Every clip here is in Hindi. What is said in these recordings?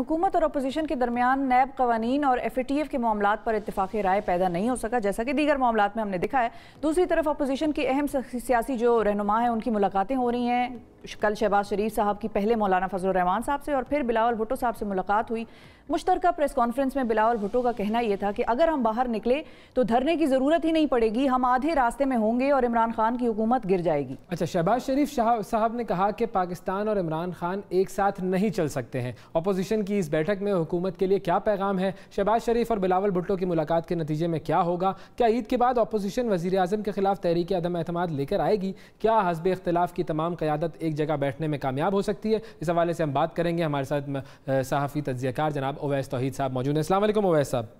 हुकूमत और अपोजिशन के दरमियान नैब कवानीन और FATF के मामलात पर इत्तेफाक़ी राय पैदा नहीं हो सका, जैसा कि दीगर मामलात में हमने देखा है। दूसरी तरफ अपोजिशन की अहम सियासी जो रहनुमा है उनकी मुलाकातें हो रही हैं। कल शहबाज शरीफ साहब की पहले मौलाना फजल रहमान साहब से और फिर बिलावल भुट्टो साहब से मुलाकात हुई। मुश्तरका प्रेस कॉन्फ्रेंस में बिलावल भुट्टो का कहना यह था कि अगर हम बाहर निकले तो धरने की ज़रूरत ही नहीं पड़ेगी, हम आधे रास्ते में होंगे और इमरान खान की हुकूमत गिर जाएगी। अच्छा, शहबाज शरीफ साहब ने कहा कि पाकिस्तान और इमरान खान एक साथ नहीं चल सकते हैं। अपोजिशन की इस बैठक में हुकूमत के लिए क्या पैगाम है? शहबाज शरीफ और बिलावल भुट्टो की मुलाकात के नतीजे में क्या होगा? क्या ईद के बाद अपोजिशन वज़ीर आज़म के खिलाफ तहरीक अदम एतमाद लेकर आएगी? क्या हस्ब इख्तिलाफ की तमाम क़यादत एक जगह बैठने में कामयाब हो सकती है? इस हवाले से हम बात करेंगे। हमारे साथ सहाफ़ी तज्ज़ियाकार जनाब उवैस तौहीद साहब मौजूद हैं। अस्सलाम वालेकुम उवैस साहब।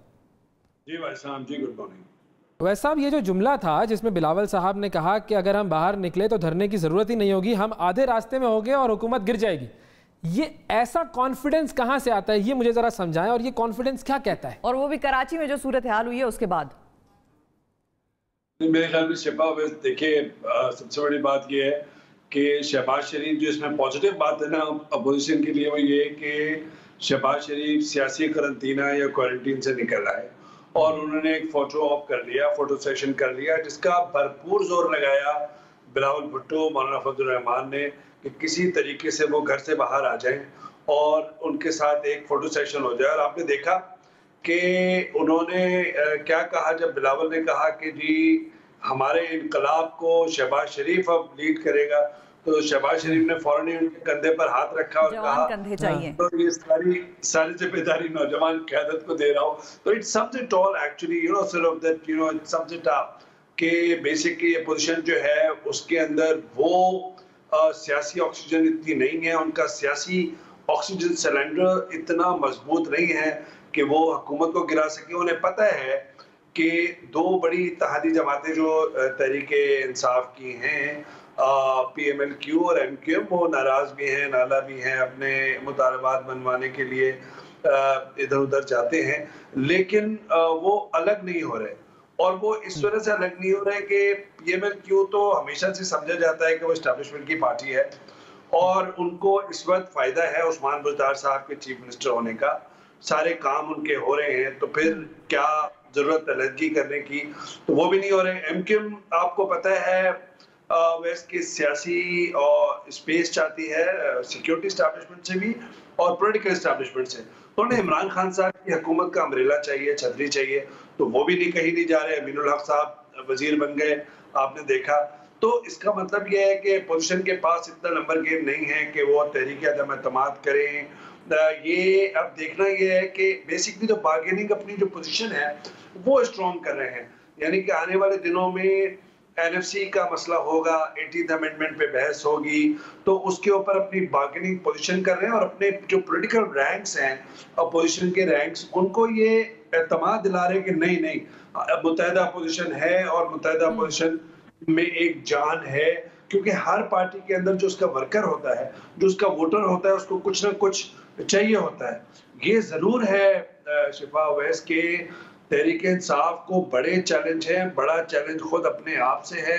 जी भाई साहब, जी गुड मॉर्निंग। उवैस साहब, ये जो जुमला था जिसमें बिलावल साहब ने कहा कि अगर हम बाहर निकले तो धरने की ज़रूरत ही नहीं होगी, हम आधे रास्ते में होंगे और हुकूमत गिर जाएगी, ये ऐसा कॉन्फिडेंस कहाँ से आता है? ये मुझे ज़रा समझाएं, और ये कॉन्फिडेंस क्या कहता है? और वो भी कराची में जो सूरत हाल हुई है उसके बाद। मेरे ख्याल में शिफा, देखिए सबसे बड़ी बात ये है कि शहबाज शरीफ, जो इसमें पॉजिटिव बात है ना अपोजिशन के लिए, वो ये कि शहबाज शरीफ सियासी करंतना या क्वारंटीन से निकल आए और उन्होंने एक फोटो ऑप कर लिया, फोटो सेशन कर लिया, जिसका भरपूर जोर लगाया बिलावल भुट्टो, मौलाना फजल रहमान ने कि किसी तरीके से वो घर से बाहर आ जाएं और उनके साथ एक फोटो सेशन हो जाए। और आपने देखा कि उन्होंने क्या कहा जब बिलावल ने कहा कि जी हमारे इनकलाब को शहबाज शरीफ अब लीड करेगा, तो शहबाज शरीफ ने फौरन ही उनके कंधे पर हाथ रखा और कहा कंधे चाहिए, तो ये सारी जिम्मेदारी नौजवान क़यादत को दे रहा हूँ। तो it sums it all actually, sort of that, it sums it up कि बेसिकली अपोजिशन जो है उसके अंदर वो सियासी ऑक्सीजन इतनी नहीं है, उनका सियासी ऑक्सीजन सिलेंडर इतना मजबूत नहीं है कि वो हुकूमत को गिरा सके। उन्हें पता है कि दो बड़ी इत्तेहादी जमातें जो तहरीके इंसाफ की हैं, PMLQ और MQM, वो नाराज भी हैं, नाला भी हैं, अपने मुतालबात बनवाने के लिए इधर उधर जाते हैं, लेकिन वो अलग नहीं हो रहे। और वो इस वजह से अलग नहीं हो रहे कि PMLQ तो हमेशा से समझा जाता है कि वो एस्टैब्लिशमेंट की पार्टी है और उनको इस वक्त फायदा है उस्मान बुज़दार साहब के चीफ मिनिस्टर होने का, सारे काम उनके हो रहे हैं, तो फिर क्या जरूरत अलहदगी करने की? तो वो भी नहीं हो रहे। MQM आपको पता है वेस्ट की सियासी और स्पेस चाहती है, सिक्योरिटी एस्टैब्लिशमेंट से भी और पॉलिटिकल एस्टैब्लिशमेंट से। तो उन्हें इमरान खान साहब की हुकूमत का अम्ब्रेला चाहिए, छतरी चाहिए, तो वो भी कहीं नहीं जा रहे। अमीनुल हक साहब वजीर बन गए, आपने देखा। तो इसका मतलब यह है कि पोजीशन के पास इतना नंबर गेम नहीं है कि वो तहरीक अदम एतमाद करें। ये अब देखना ये है कि बेसिकली तो बार्गेनिंग अपनी जो पोजीशन है वो स्ट्रॉन्ग कर रहे हैं, यानी कि आने वाले दिनों में NFC का मसला होगा, 18th अमेंडमेंट पे बहस होगी, तो उसके ऊपर अपनी बार्गेनिंग पोजीशन कर रहे हैं और अपने जो पॉलिटिकल रैंक्स हैं, अपोजिशन के रैंक्स, उनको ये एतमाद दिला रहे हैं कि नहीं नहीं, मुत्तहिदा अपोजिशन है और मुत्तहिदा अपोजिशन में एक जान है, क्योंकि हर पार्टी के अंदर जो उसका वर्कर होता है, जो उसका वोटर होता है, उसको कुछ ना कुछ चाहिए होता है। ये जरूर है शिफा वैस के तहरीक इंसाफ को बड़े चैलेंज है, बड़ा चैलेंज खुद अपने आप से है,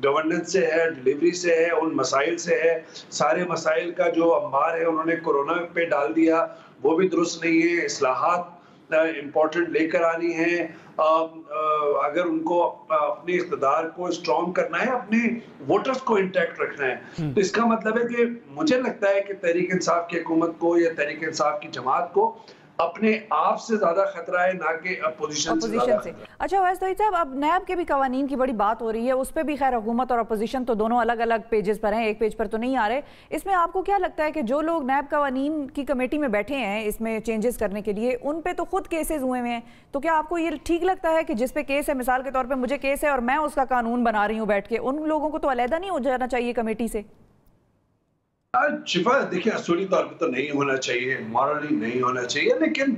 गवर्नेंस से है, डिलीवरी से है, उन मसाइल से है। सारे मसाइल का जो अंबार है उन्होंने कोरोना पे डाल दिया, वो भी दुरुस्त नहीं है। इस्लाहात इम्पोर्टेंट लेकर आनी है, अगर उनको अपने इक़्तिदार को स्ट्रॉन्ग करना है, अपने वोटर्स को इंटैक्ट रखना है, तो इसका मतलब है कि मुझे लगता है कि तहरीक इंसाफ की हुकूमत को या तहरीक इंसाफ की जमात को अपने आप से ज्यादा खतरा है, ना कि अपोजिशन से। अच्छा वैसे तौहीद साहब, अब नैब के भी कवानीन की बड़ी बात हो रही है, उस पर भी खैर हुकूमत और अपोजिशन तो दोनों अलग अलग पेजेस पर हैं, एक पेज पर तो नहीं आ रहे। इसमें आपको क्या लगता है कि जो लोग नैब कवानीन की कमेटी में बैठे हैं इसमें चेंजेस करने के लिए, उन पे तो खुद केसेस हुए हुए हैं, तो क्या आपको ये ठीक लगता है कि जिस पे केस है, मिसाल के तौर पर मुझे केस है और मैं उसका कानून बना रही हूँ बैठ के, उन लोगों को तो अलहदा नहीं हो जाना चाहिए कमेटी से? शिफा, देखिए असूली तौर पे तो नहीं होना चाहिए, मॉरली नहीं होना चाहिए, लेकिन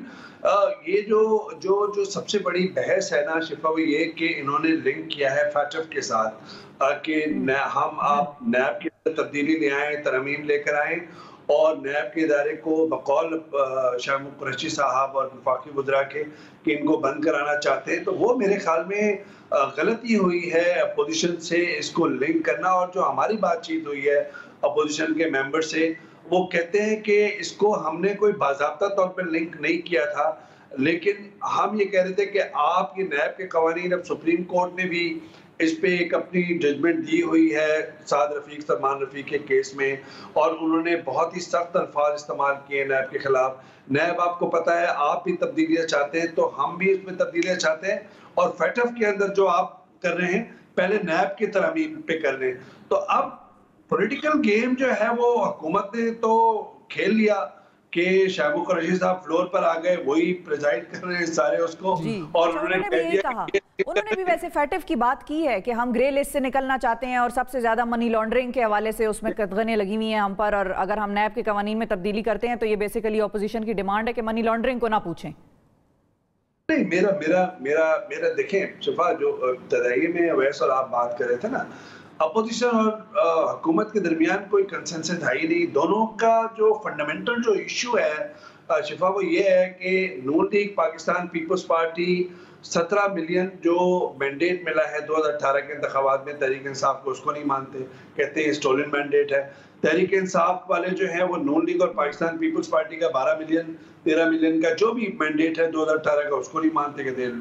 ये जो सबसे बड़ी बहस है ना शिफा, वो ये कि इन्होंने लिंक किया है FATF के साथ कि हम आप नैब की तब्दीली ले आए, तरमीम लेकर आए और नैब के इदारे को बकौल शाह कुरैशी साहब और वफाकी वज़रा के कि इनको बंद कराना चाहते हैं। तो वो मेरे ख्याल में गलती हुई है अपोजिशन से इसको लिंक करना, और जो हमारी बातचीत हुई है अपोजिशन के मेंबर से, वो कहते हैं कि इसको हमने कोई बाज़ाब्ता तौर पर लिंक नहीं किया था, लेकिन हम ये कह रहे थे कि आपकी नैब के कवानीन, अब सुप्रीम कोर्ट ने भी इस पे एक अपनी जजमेंट दी हुई है साद रफीक सलमान रफीक के केस में, और उन्होंने बहुत ही सख्त अल्फाज इस्तेमाल किए नैब के खिलाफ। नैब, आपको पता है, आप भी तब्दीलियां चाहते हैं तो हम भी इसमें तब्दीलियां चाहते हैं, और फेटफ के अंदर जो आप कर रहे हैं पहले नैब की तरमीम पे कर रहे हैं। तो अब पॉलिटिकल गेम जो है वो हुकूमत ने तो खेल लिया कि शाहबूब कुरैशी साहब फ्लोर पर आ गए, वही प्रेजाइड कर रहे हैं सारे उसको, और उन्होंने कह दिया कि उन्होंने भी वैसे फैटिफ की बात की है कि हम ग्रे लिस्ट से निकलना चाहते हैं और सबसे ज्यादा मनी लॉन्ड्रिंग के हवाले से उसमें कदगनें लगी हुई हैं हम पर, और अगर हम नैब के कवानीन में तब्दीली करते हैं तो ये बेसिकली ऑपोजिशन की डिमांड है कि मनी लॉन्ड्रिंग को ना पूछें। नहीं, मेरा मेरा मेरा मेरा देखें शिफा, जो तदाई में अवैस और आप बात कर रहे थे ना, अपोजिशन और हुकूमत के दरमियान कोई कंसेंसस है ही नहीं। दोनों का जो फंडामेंटल जो इशू है शिफा, वो ये है कि Noon league Pakistan peoples party 17 million जो मैंडेट मिला है 2018 के इंतखाबात में तहरीक इंसाफ को, उसको नहीं मानते, कहते हैं स्टोलन मैंडेट है। तहरीक इंसाफ वाले जो है वो नून लीग और पाकिस्तान पीपल्स पार्टी का 12 मिलियन 13 मिलियन का जो भी मैंडेट है 2018 का, उसको नहीं मानते, कहते हैं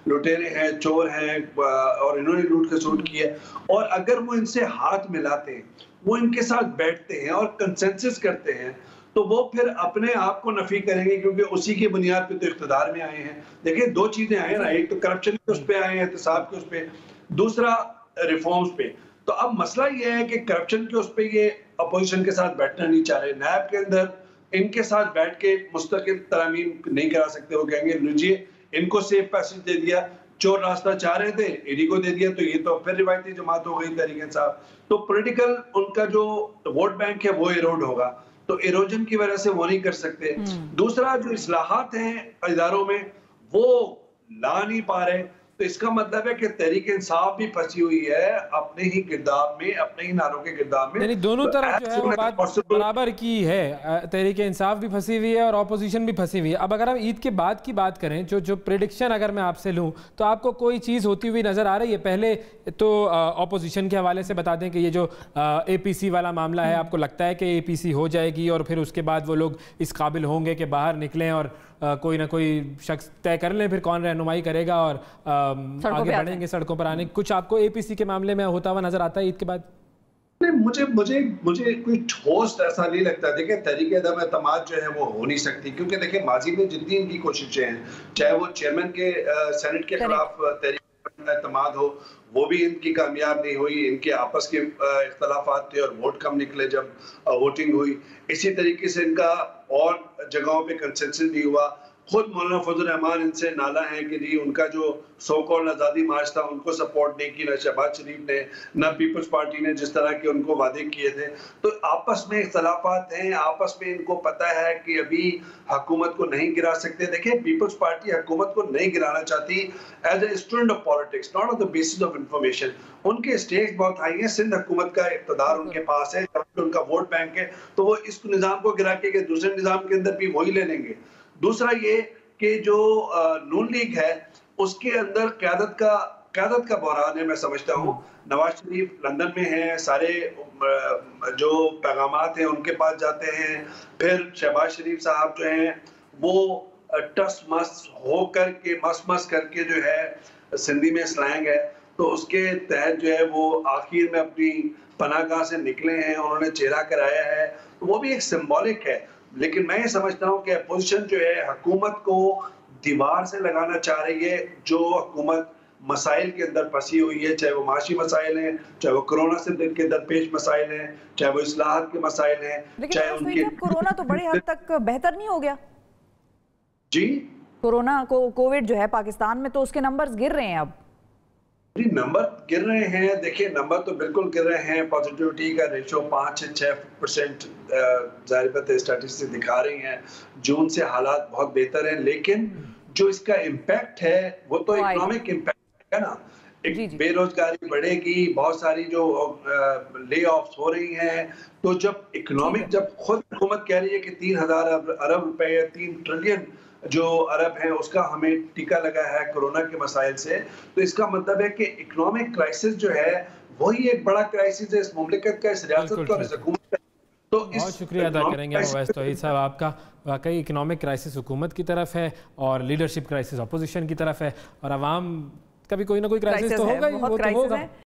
लुटेरे हैं, चोर हैं, और इन्होंने लूट के सूट किया। और अगर वो इनसे हाथ मिलाते हैं, वो इनके साथ बैठते हैं और कंसेंसस करते हैं, तो वो फिर अपने आप को नफी करेंगे, क्योंकि उसी की बुनियाद पे तो इख्तिदार में आए हैं। देखिए, दो चीजें आए ना, एक तो करप्शन के उस पे आए हैं, एहतसाब के उस पे, दूसरा रिफॉर्म्स पे। तो अब मसला ये है कि करप्शन के उस पे ये अपोजिशन के साथ बैठना नहीं चाह रहे। नैब के अंदर इनके साथ बैठ के मुस्तकिल तरमीम नहीं करा सकते। वो कहेंगे लीजिए, इनको सेफ पैसेज दे दिया, चोर रास्ता चाह रहे थे, ईडी को दे दिया, तो ये तो फिर रिवायती जमात हो गई तहरीक इंसाफ। तो पॉलिटिकल उनका जो वोट बैंक है वो इरोड होगा, तो इरोजन की वजह से वो नहीं कर सकते। दूसरा, जो इस्लाहात हैं इदारों में वो ला नहीं पा रहे, तो इसका मतलब है कि तहरीक इंसाफ भी फंसी हुई है अपने ही गिरदाब में, अपने ही नारों के गिरदाब में। यानी दोनों तरफ जो है वो बात बराबर की है, तहरीक इंसाफ भी फंसी हुई है और ऑपोजिशन भी फंसी हुई है। अब अगर हम ईद के बाद की बात करें, जो प्रेडिक्शन अगर मैं आपसे लूं, तो आपको कोई चीज़ होती हुई नज़र आ रही है? पहले तो ऑपोजिशन के हवाले से बता दें कि ये जो APC वाला मामला है, आपको लगता है कि APC हो जाएगी और फिर उसके बाद वो लोग इस काबिल होंगे कि बाहर निकलें और कोई ना कोई शख्स तय कर लें फिर कौन रहनुमाई करेगा और आगे बढ़ेंगे सड़कों पर आने? कुछ आपको APC के मामले में होता हुआ नजर आता है ईद के बाद? नहीं, मुझे कोई ठोस ऐसा नहीं लगता। देखिए, तहरीक अदम एतमाद जो है वो हो नहीं सकती, क्योंकि देखिए माजी में जितनी इनकी कोशिशें हैं, चाहे वो चेयरमैन के सेनेट के खिलाफ तहरीक एतमाद हो, वो भी इनकी कामयाब नहीं हुई। इनके आपस के इख्तलाफात थे और वोट कम निकले जब वोटिंग हुई। इसी तरीके से इनका और जगहों पे कंसेंसस नहीं हुआ। खुद मौलाना फजल रहमान इनसे नाला है कि जी उनका जो सो कॉल्ड आज़ादी मार्च था उनको सपोर्ट नहीं की, ना शहबाज शरीफ ने, ना पीपल्स पार्टी ने, जिस तरह के उनको वादे किए थे। तो आपस में इख्तलाफात हैं, आपस में इनको पता है कि अभी हुकूमत को नहीं गिरा सकते। देखिए, पीपल्स पार्टी हुकूमत को नहीं गिराना चाहती as a student of politics, not on the basis of information. उनके स्टेज बहुत हाई है, सिंध हुकूमत का इक़्तिदार उनके पास है, उनका वोट बैंक है, तो वो इस निज़ाम को गिरा के दूसरे निज़ाम के अंदर भी वही ले लेंगे। दूसरा ये कि जो नून लीग है उसके अंदर क़यादत का बहरान है, मैं समझता हूँ। नवाज शरीफ लंदन में हैं, सारे जो पैगामात हैं उनके पास जाते हैं, फिर शहबाज शरीफ साहब जो हैं वो टस मस हो करके मस करके जो है, सिंधी में स्लैंग है, तो उसके तहत जो है वो आखिर में अपनी पनाहगाह से निकले हैं, उन्होंने चेहरा कराया है, तो वो भी एक सिंबॉलिक है। लेकिन मैं ये समझता हूँ कि अपोजिशन जो है हुकूमत को दीवार से लगाना चाह रही है। जो हुकूमत मसाइल के अंदर फंसी हुई है, चाहे वो माशी मसाइल हैं, चाहे वो कोरोना से के दरपेश मसाइल हैं, चाहे वो इस्लाहात के मसाइल हैं, चाहे उनके कोरोना तो बड़े हद तक बेहतर नहीं हो गया जी। कोविड जो है पाकिस्तान में, तो उसके नंबर्स गिर रहे हैं अब। नंबर गिर रहे हैं, देखिए नंबर तो बिल्कुल गिर रहे हैं। पॉजिटिविटी का रेशो 5 से 6% जाहिर बात है स्टैटिस्टिक्स दिखा रही हैं। जून से हालात बहुत बेहतर हैं, लेकिन जो इसका इम्पैक्ट है वो तो इकोनॉमिक इम्पैक्ट है ना। बेरोजगारी बढ़ेगी, बहुत सारी जो ले ऑफ्स हो रही हैं, तो जब इकोनॉमिक, जब खुद हुकूमत कह रही है कि 3000 अरब रुपए या 3 ट्रिलियन जो अरब है उसका हमें टीका लगा है कोरोना के मसाइल से, तो इसका मतलब है कि इकोनॉमिक क्राइसिस जो है वही एक बड़ा क्राइसिस है इस मुमलिकत का, इस रियासत का और इस हुकूमत का। तो बहुत शुक्रिया अदा करेंगे अवैस तौहीद साहब आपका। वाकई इकोनॉमिक क्राइसिस हुकूमत की तरफ है और लीडरशिप क्राइसिस अपोजिशन की तरफ है, और आवाम का भी कोई ना कोई क्राइसिस तो होगा ही, वो तो होगा।